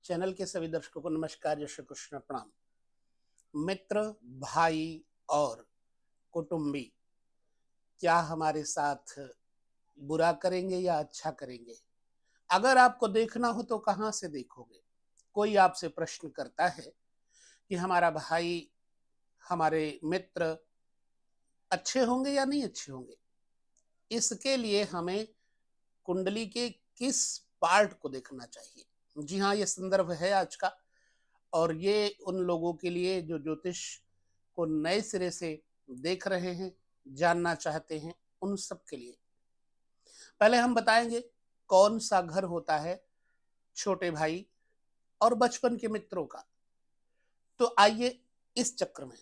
Channel के सभी दर्शकों को नमस्कार, जय श्री कृष्ण, प्रणाम। मित्र, भाई और कुटुंबी क्या हमारे साथ बुरा करेंगे या अच्छा करेंगे? अगर आपको देखना हो तो कहाँ से देखोगे? कोई आपसे प्रश्न करता है कि हमारा भाई, हमारे मित्र अच्छे होंगे या नहीं अच्छे होंगे। इसके लिए हमें कुंडली के किस पार्ट को देखना चाहिए। जी हाँ, ये संदर्भ है आज का, और ये उन लोगों के लिए जो ज्योतिष को नए सिरे से देख रहे हैं, जानना चाहते हैं, उन सब के लिए। पहले हम बताएंगे कौन सा घर होता है छोटे भाई और बचपन के मित्रों का। तो आइए इस चक्र में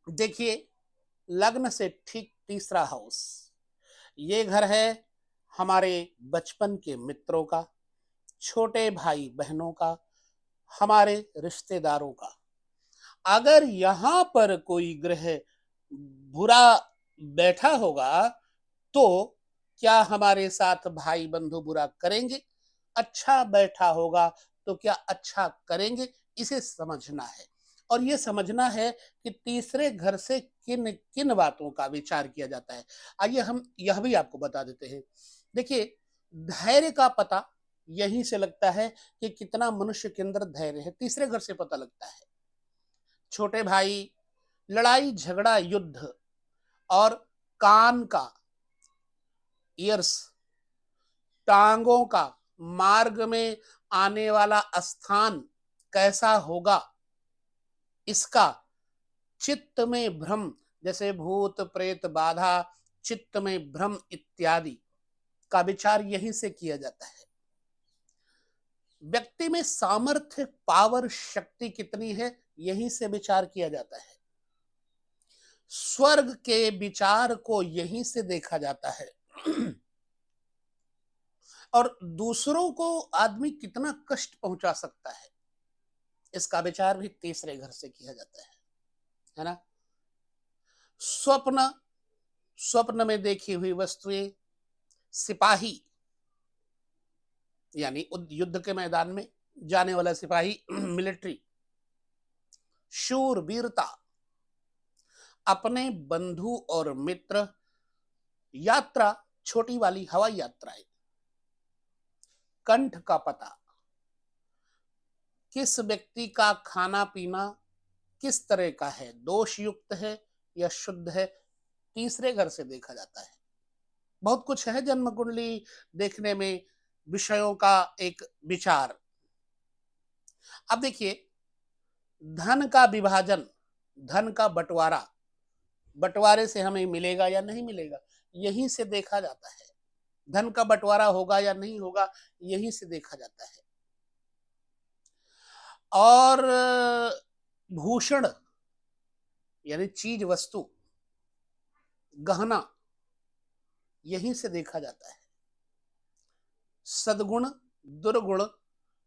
देखिए, लग्न से ठीक तीसरा हाउस, ये घर है हमारे बचपन के मित्रों का, छोटे भाई बहनों का, हमारे रिश्तेदारों का। अगर यहां पर कोई ग्रह बुरा बैठा होगा तो क्या हमारे साथ भाई बंधु बुरा करेंगे? अच्छा बैठा होगा तो क्या अच्छा करेंगे? इसे समझना है, और ये समझना है कि तीसरे घर से किन किन बातों का विचार किया जाता है। आइए हम यह भी आपको बता देते हैं। देखिए, धैर्य का पता यहीं से लगता है कि कितना मनुष्य के अंदर धैर्य है, तीसरे घर से पता लगता है। छोटे भाई लड़ाई झगड़ा युद्ध और कान का, ईयर्स, टांगों का, मार्ग में आने वाला स्थान कैसा होगा, इसका चित्त में भ्रम, जैसे भूत प्रेत बाधा, चित्त में भ्रम इत्यादि का विचार यहीं से किया जाता है। व्यक्ति में सामर्थ्य, पावर, शक्ति कितनी है, यहीं से विचार किया जाता है। स्वर्ग के विचार को यहीं से देखा जाता है। और दूसरों को आदमी कितना कष्ट पहुंचा सकता है, इसका विचार भी तीसरे घर से किया जाता है ना। स्वप्न, स्वप्न में देखी हुई वस्तुएं, सिपाही यानी युद्ध के मैदान में जाने वाला सिपाही, मिलिट्री, शूर, वीरता, अपने बंधु और मित्र, यात्रा, छोटी वाली हवाई यात्राएं, कंठ का पता, किस व्यक्ति का खाना पीना किस तरह का है, दोष युक्त है या शुद्ध है, तीसरे घर से देखा जाता है। बहुत कुछ है जन्म कुंडली देखने में, विषयों का एक विचार। अब देखिए, धन का विभाजन, धन का बंटवारा, बंटवारे से हमें मिलेगा या नहीं मिलेगा, यहीं से देखा जाता है। धन का बंटवारा होगा या नहीं होगा, यहीं से देखा जाता है। और भूषण यानी चीज वस्तु, गहना, यहीं से देखा जाता है। सद्गुण, दुर्गुण,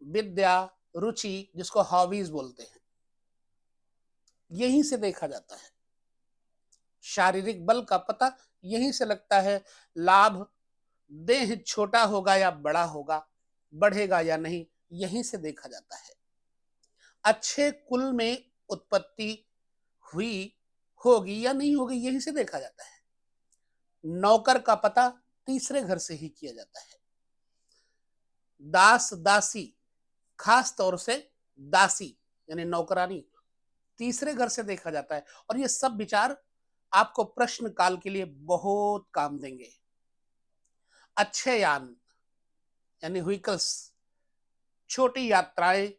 विद्या, रुचि, जिसको हॉबीज बोलते हैं, यहीं से देखा जाता है। शारीरिक बल का पता यहीं से लगता है। लाभ, देह छोटा होगा या बड़ा होगा, बढ़ेगा या नहीं, यहीं से देखा जाता है। अच्छे कुल में उत्पत्ति हुई होगी या नहीं होगी, यहीं से देखा जाता है। नौकर का पता तीसरे घर से ही किया जाता है। दास दासी, खास तौर से दासी यानी नौकरानी, तीसरे घर से देखा जाता है। और ये सब विचार आपको प्रश्न काल के लिए बहुत काम देंगे। अच्छे यान यानी व्हीकल्स, छोटी यात्राएं,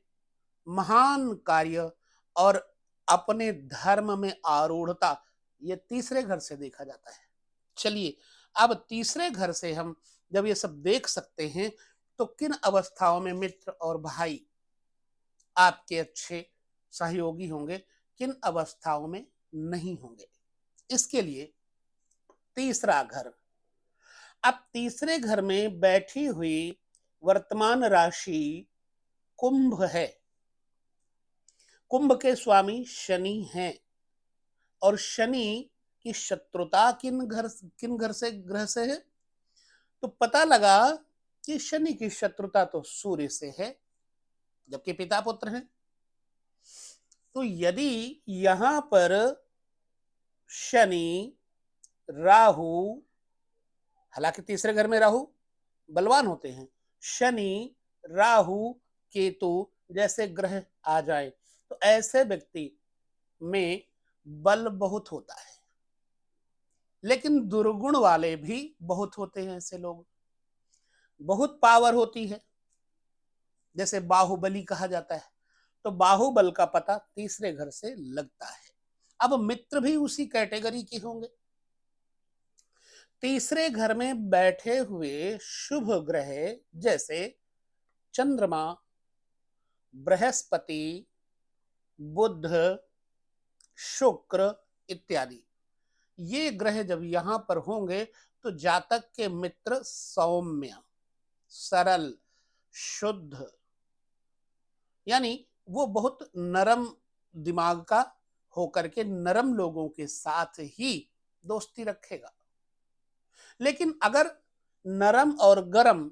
महान कार्य और अपने धर्म में आरूढ़ता, ये तीसरे घर से देखा जाता है। चलिए, अब तीसरे घर से हम जब ये सब देख सकते हैं तो किन अवस्थाओं में मित्र और भाई आपके अच्छे सहयोगी होंगे, किन अवस्थाओं में नहीं होंगे, इसके लिए तीसरा घर। अब तीसरे घर में बैठी हुई वर्तमान राशि कुंभ है। कुंभ के स्वामी शनि हैं, और शनि की शत्रुता किन घर से, ग्रह से है? तो पता लगा कि शनि की शत्रुता तो सूर्य से है। जबकि पिता पुत्र हैं। तो यदि यहां पर शनि, राहु, हालांकि तीसरे घर में राहु बलवान होते हैं, शनि, राहु, केतु जैसे ग्रह आ जाए तो ऐसे व्यक्ति में बल बहुत होता है, लेकिन दुर्गुण वाले भी बहुत होते हैं। ऐसे लोग बहुत पावर होती है, जैसे बाहुबली कहा जाता है। तो बाहुबल का पता तीसरे घर से लगता है। अब मित्र भी उसी कैटेगरी के होंगे। तीसरे घर में बैठे हुए शुभ ग्रह जैसे चंद्रमा, बृहस्पति, बुध, शुक्र इत्यादि, ये ग्रह जब यहां पर होंगे तो जातक के मित्र सौम्य, सरल, शुद्ध, यानी वो बहुत नरम दिमाग का होकर के नरम लोगों के साथ ही दोस्ती रखेगा। लेकिन अगर नरम और गरम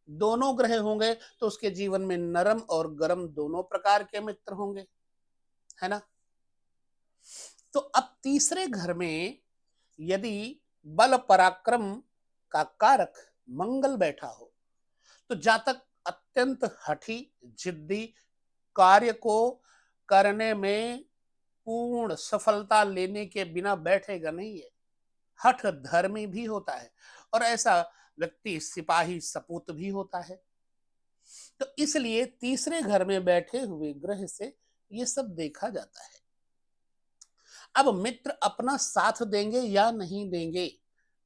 दोनों ग्रह होंगे तो उसके जीवन में नरम और गरम दोनों प्रकार के मित्र होंगे, है ना। तो अब तीसरे घर में यदि बल पराक्रम का कारक मंगल बैठा हो तो जातक अत्यंत हठी, जिद्दी, कार्य को करने में पूर्ण सफलता लेने के बिना बैठेगा नहीं है। हठ धर्मी भी होता है और ऐसा व्यक्ति सिपाही सपूत भी होता है। तो इसलिए तीसरे घर में बैठे हुए ग्रह से ये सब देखा जाता है। अब मित्र अपना साथ देंगे या नहीं देंगे,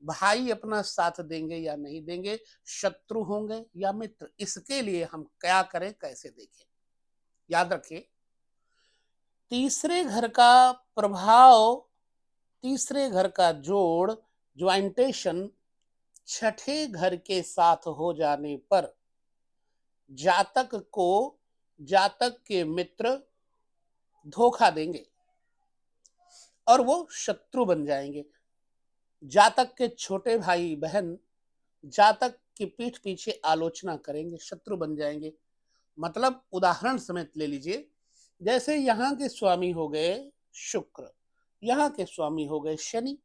भाई अपना साथ देंगे या नहीं देंगे, शत्रु होंगे या मित्र, इसके लिए हम क्या करें, कैसे देखें। याद रखिए, तीसरे घर का प्रभाव, तीसरे घर का जोड़, ज्वाइंटेशन छठे घर के साथ हो जाने पर जातक को जातक के मित्र धोखा देंगे और वो शत्रु बन जाएंगे। जातक के छोटे भाई बहन जातक की पीठ पीछे आलोचना करेंगे, शत्रु बन जाएंगे। मतलब उदाहरण समेत ले लीजिए, जैसे यहाँ के स्वामी हो गए शुक्र, यहाँ के स्वामी हो गए शनि।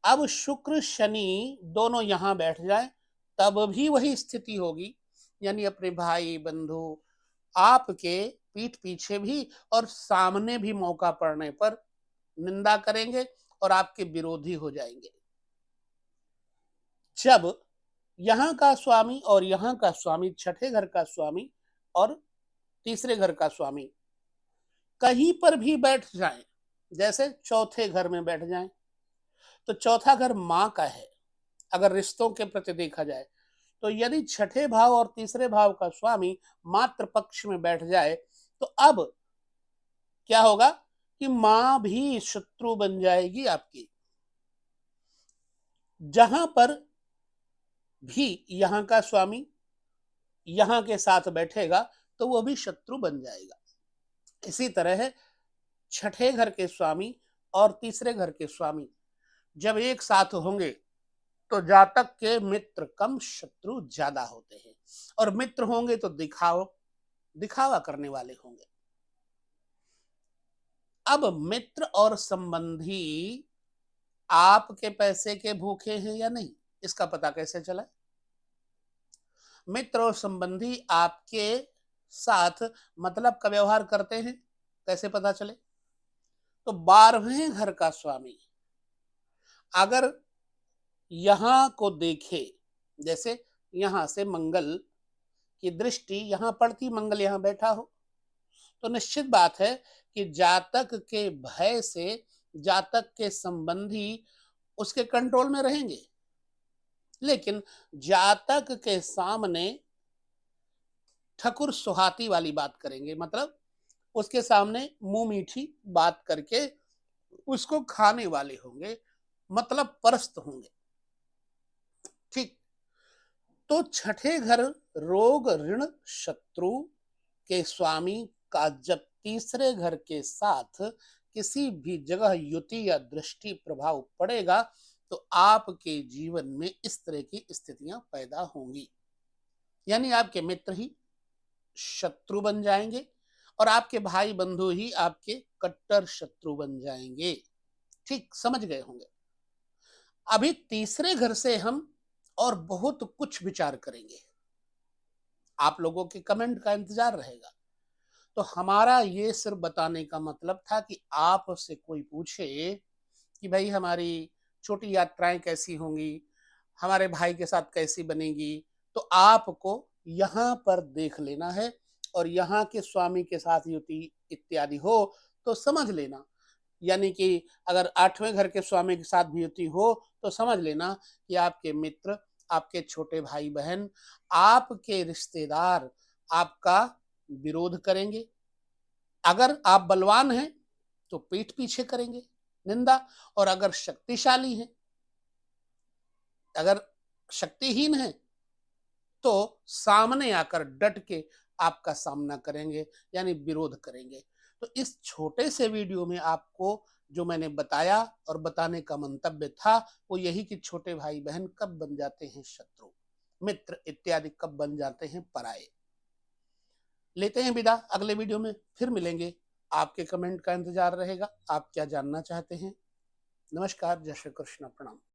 अब शुक्र शनि दोनों यहां बैठ जाए तब भी वही स्थिति होगी, यानी अपने भाई बंधु आपके पीठ पीछे भी और सामने भी मौका पड़ने पर निंदा करेंगे और आपके विरोधी हो जाएंगे। जब यहां का स्वामी और यहां का स्वामी, छठे घर का स्वामी और तीसरे घर का स्वामी कहीं पर भी बैठ जाएं, जैसे चौथे घर में बैठ जाएं, तो चौथा घर मां का है। अगर रिश्तों के प्रति देखा जाए तो यदि छठे भाव और तीसरे भाव का स्वामी मातृ पक्ष में बैठ जाए तो अब क्या होगा कि मां भी शत्रु बन जाएगी आपकी। जहां पर भी यहां का स्वामी यहां के साथ बैठेगा तो वो भी शत्रु बन जाएगा। इसी तरह छठे घर के स्वामी और तीसरे घर के स्वामी जब एक साथ होंगे तो जातक के मित्र कम, शत्रु ज्यादा होते हैं। और मित्र होंगे तो दिखावा करने वाले होंगे। अब मित्र और संबंधी आपके पैसे के भूखे हैं या नहीं, इसका पता कैसे चला। मित्र और संबंधी आपके साथ मतलब का व्यवहार करते हैं, कैसे पता चले। तो 12वें घर का स्वामी अगर यहां को देखे, जैसे यहां से मंगल की दृष्टि यहां पड़ती, मंगल यहां बैठा हो, तो निश्चित बात है कि जातक के भय से जातक के संबंधी उसके कंट्रोल में रहेंगे। लेकिन जातक के सामने ठकुर सुहाती वाली बात करेंगे, मतलब उसके सामने मुंह मीठी बात करके उसको खाने वाले होंगे, मतलब परस्त होंगे। ठीक। तो छठे घर रोग, ऋण, शत्रु के स्वामी का जब तीसरे घर के साथ किसी भी जगह युति या दृष्टि प्रभाव पड़ेगा तो आपके जीवन में इस तरह की स्थितियां पैदा होंगी। यानी आपके मित्र ही शत्रु बन जाएंगे और आपके भाई बंधु ही आपके कट्टर शत्रु बन जाएंगे। ठीक समझ गए होंगे। अभी तीसरे घर से हम और बहुत कुछ विचार करेंगे, आप लोगों के कमेंट का इंतजार रहेगा। तो हमारा ये सिर्फ बताने का मतलब था कि आपसे कोई पूछे कि भाई हमारी छोटी यात्राएं कैसी होंगी, हमारे भाई के साथ कैसी बनेगी, तो आपको यहाँ पर देख लेना है और यहाँ के स्वामी के साथ युति इत्यादि हो तो समझ लेना। यानी कि अगर 8वें घर के स्वामी के साथ भी युति हो तो समझ लेना कि आपके मित्र, आपके छोटे भाई बहन, आपके रिश्तेदार आपका विरोध करेंगे। अगर आप बलवान हैं तो पीठ पीछे करेंगे निंदा, और अगर शक्तिशाली हैं, अगर शक्तिहीन हैं तो सामने आकर डट के आपका सामना करेंगे, यानी विरोध करेंगे। तो इस छोटे से वीडियो में आपको जो मैंने बताया और बताने का मंतव्य था वो यही कि छोटे भाई बहन कब बन जाते हैं शत्रु, मित्र इत्यादि कब बन जाते हैं पराये। लेते हैं विदा, अगले वीडियो में फिर मिलेंगे। आपके कमेंट का इंतजार रहेगा, आप क्या जानना चाहते हैं। नमस्कार, जय श्री कृष्ण, प्रणाम।